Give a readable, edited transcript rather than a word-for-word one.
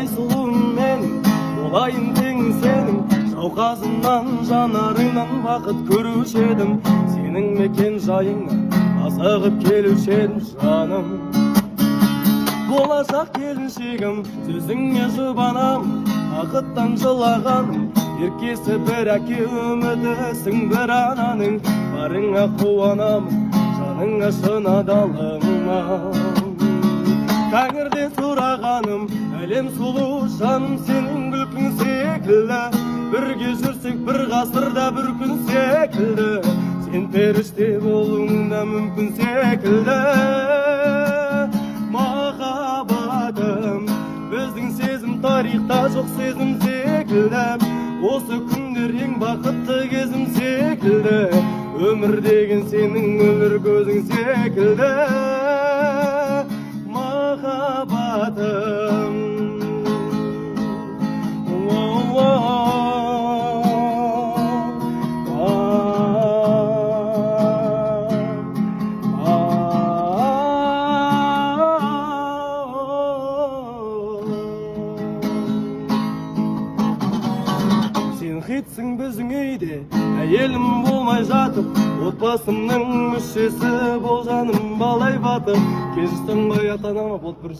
ай сұлуым менің, болайын тең сенің, жауқазынан жанарыңнан бақыт көруші едім, сенің мекен жайыңа асығып келуші едім жаным. Болашақ келіншегім, сөзіңе жұбанам, бақыттан жылағаным, еркесі бір әке үмітісің бір ананың, барыңа қуанамын, жаныңа шын адалыңа. Тәңірден сұрағаным, әлем сұлу жаным сенің күлкің секілді, бірге жүрсек бір ғасырда бір күн секілді, сен періште болуың да мүмкін секілді. Махаббатым, біздің сезім тарихта жоқ сезім секілді, осы күндер ең бақытты кезім секілді, өмір деген сенің өмір көзің секілді. Махаббатым, сен хитсің біздің үйде, әйелім болмай жатып, отбасымның мүшесі бол жаным балай батып, кешірсің бай ата-анама болып бір